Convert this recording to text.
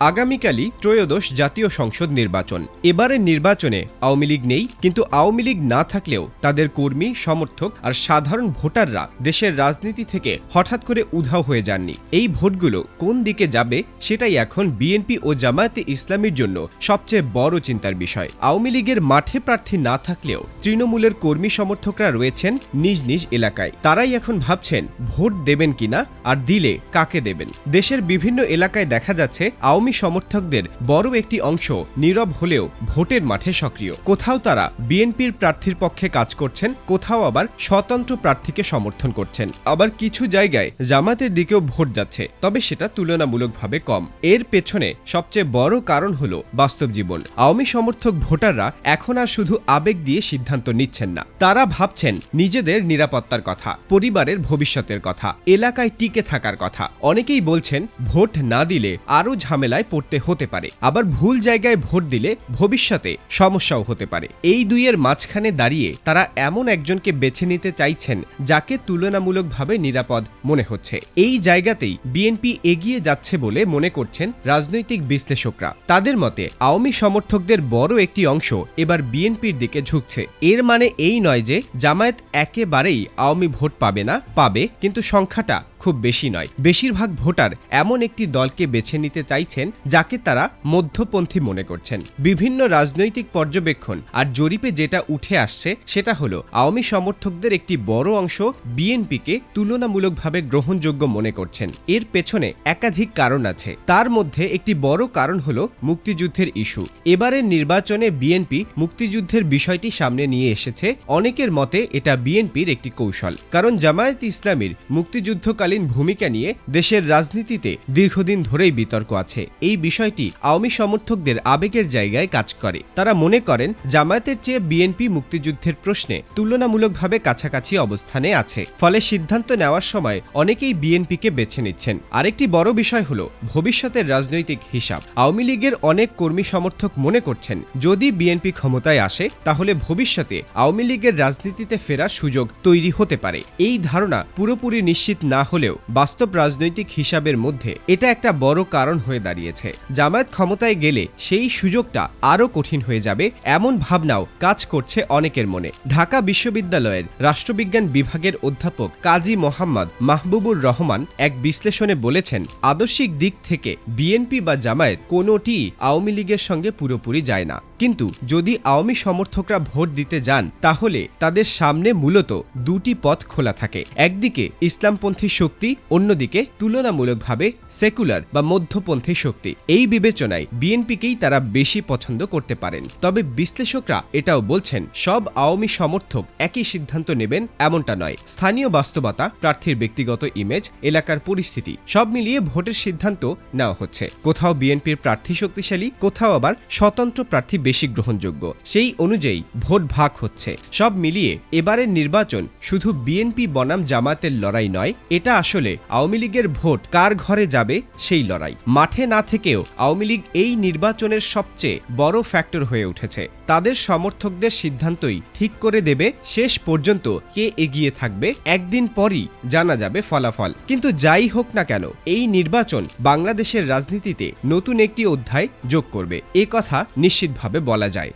আগামীকালই ত্রয়োদশ জাতীয় সংসদ নির্বাচন। এবারের নির্বাচনে আওয়ামী লীগ নেই, কিন্তু আওয়ামী লীগ না থাকলেও তাদের কর্মী, সমর্থক আর সাধারণ ভোটাররা দেশের রাজনীতি থেকে হঠাৎ করে উধাও হয়ে যাননি। এই ভোটগুলো কোন দিকে যাবে সেটাই এখন বিএনপি ও জামায়াতে ইসলামীর জন্য সবচেয়ে বড় চিন্তার বিষয়। আওয়ামী লীগের মাঠে প্রার্থী না থাকলেও তৃণমূলের কর্মী সমর্থকরা রয়েছেন নিজ নিজ এলাকায়। তারাই এখন ভাবছেন ভোট দেবেন কিনা, আর দিলে কাকে দেবেন। দেশের বিভিন্ন এলাকায় দেখা যাচ্ছে আওয়ামী সমর্থকদের বড় একটি অংশ নীরব হলেও ভোটের মাঠে সক্রিয়। কোথাও তারা বিএনপির প্রার্থীর পক্ষে কাজ করছেন, কোথাও আবার স্বতন্ত্র প্রার্থীকে সমর্থন করছেন। আবার কিছু জায়গায় জামাতের দিকেও ভোট যাচ্ছে, তবে সেটা তুলনামূলকভাবে কম। এর পেছনে সবচেয়ে বড় কারণ হলো বাস্তব জীবন। আওয়ামী সমর্থক ভোটাররা এখন আর শুধু আবেগ দিয়ে সিদ্ধান্ত নিচ্ছেন না, তারা ভাবছেন নিজেদের নিরাপত্তার কথা, পরিবারের ভবিষ্যতের কথা, এলাকায় টিকে থাকার কথা। অনেকেই বলছেন ভোট না দিলে আরও ঝামেলায় পড়তে হতে পারে, আবার ভুল জায়গায় ভোট দিলে ভবিষ্যতে সমস্যাও হতে পারে। এই দুইয়ের মাঝখানে দাঁড়িয়ে তারা এমন একজনকে বেছে নিতে চাইছেন যাকে তুলনামূলকভাবে নিরাপদ মনে হচ্ছে। এই জায়গাতেই বিএনপি এগিয়ে যাচ্ছে বলে মনে করছেন রাজনৈতিক বিশ্লেষকরা। তাদের মতে আওয়ামী সমর্থকদের বড় একটি অংশ এবার বিএনপির দিকে ঝুঁকছে। এর মানে এই নয় যে জামায়াত একেবারেই আওয়ামী ভোট পাবে না, পাবে, কিন্তু সংখ্যাটা খুব বেশি নয়। বেশিরভাগ ভোটার এমন একটি দলকে বেছে নিতে চাইছেন যাকে তারা মধ্যপন্থী মনে করছেন। বিভিন্ন রাজনৈতিক পর্যবেক্ষণ আর জরিপে যেটা উঠে আসছে সেটা হলো আওয়ামী সমর্থকদের একটি বড় অংশ বিএনপিকে তুলনামূলকভাবে গ্রহণযোগ্য মনে করছেন। এর পেছনে একাধিক কারণ আছে। তার মধ্যে একটি বড় কারণ হলো মুক্তিযুদ্ধের ইস্যু। এবারের নির্বাচনে বিএনপি মুক্তিযুদ্ধের বিষয়টি সামনে নিয়ে এসেছে। অনেকের মতে এটা বিএনপির একটি কৌশল, কারণ জামায়াত ইসলামীর মুক্তিযুদ্ধকালীন ভূমিকা নিয়ে দেশের রাজনীতিতে দীর্ঘদিন ধরেই বিতর্ক আছে। এই বিষয়টি আওয়ামী সমর্থকদের আবেগের জায়গায় কাজ করে। তারা মনে করেন জামায়াতের চেয়ে বিএনপি মুক্তিযুদ্ধের প্রশ্নে তুলনামূলকভাবে কাছাকাছি অবস্থানে আছে, ফলে সিদ্ধান্ত নেওয়ার সময় অনেকেই বিএনপিকে বেছে নিচ্ছেন। আরেকটি বড় বিষয় হলো ভবিষ্যতের রাজনৈতিক হিসাব। আওয়ামী লীগের অনেক কর্মী সমর্থক মনে করছেন যদি বিএনপি ক্ষমতায় আসে তাহলে ভবিষ্যতে আওয়ামী লীগের রাজনীতিতে ফেরার সুযোগ তৈরি হতে পারে। এই ধারণা পুরোপুরি নিশ্চিত না হলেও বাস্তব রাজনৈতিক হিসাবের মধ্যে এটা একটা বড় কারণ হয়ে দাঁড়িয়েছে। জামায়াত ক্ষমতায় গেলে সেই সুযোগটা আরও কঠিন হয়ে যাবে, এমন ভাবনাও কাজ করছে অনেকের মনে। ঢাকা বিশ্ববিদ্যালয়ের রাষ্ট্রবিজ্ঞান বিভাগের অধ্যাপক কাজী মোহাম্মদ মাহবুবুর রহমান এক বিশ্লেষণে বলেছেন, আদর্শিক দিক থেকে বিএনপি বা জামায়াত কোনোটি আওয়ামী লীগের সঙ্গে পুরোপুরি যায় না, কিন্তু যদি আওয়ামী সমর্থকরা ভোট দিতে যান তাহলে তাদের সামনে মূলত দুটি পথ খোলা থাকে। একদিকে ইসলামপন্থী শক্তি, অন্যদিকে তুলনামূলকভাবে সেকুলার বা মধ্যপন্থী শক্তি। এই বিবেচনায় বিএনপিকেই তারা বেশি পছন্দ করতে পারেন। তবে বিশ্লেষকরা এটাও বলছেন সব আওয়ামী সমর্থক একই সিদ্ধান্ত নেবেন এমনটা নয়। স্থানীয় বাস্তবতা, প্রার্থীর ব্যক্তিগত ইমেজ, এলাকার পরিস্থিতি সব মিলিয়ে ভোটের সিদ্ধান্ত নেওয়া হচ্ছে। কোথাও বিএনপির প্রার্থী শক্তিশালী, কোথাও আবার স্বতন্ত্র প্রার্থী বেশি গ্রহণযোগ্য। সেই অনুযায়ী ভোট ভাগ হচ্ছে। সব মিলিয়ে এবারের নির্বাচন শুধু বিএনপি বনাম জামায়াতের লড়াই নয়, এটা আসলে আওয়ামী লীগের ভোট কার ঘরে যাবে সেই লড়াই। মাঠে না থেকেও আওয়ামী লীগ এই নির্বাচনের সবচেয়ে বড় ফ্যাক্টর হয়ে উঠেছে। তাদের সমর্থকদের সিদ্ধান্তই ঠিক করে দেবে শেষ পর্যন্ত কে এগিয়ে থাকবে। একদিন পরই জানা যাবে ফলাফল। কিন্তু যাই হোক না কেন, এই নির্বাচন বাংলাদেশের রাজনীতিতে নতুন একটি অধ্যায় যোগ করবে, এ কথা নিশ্চিতভাবে বলা যায়।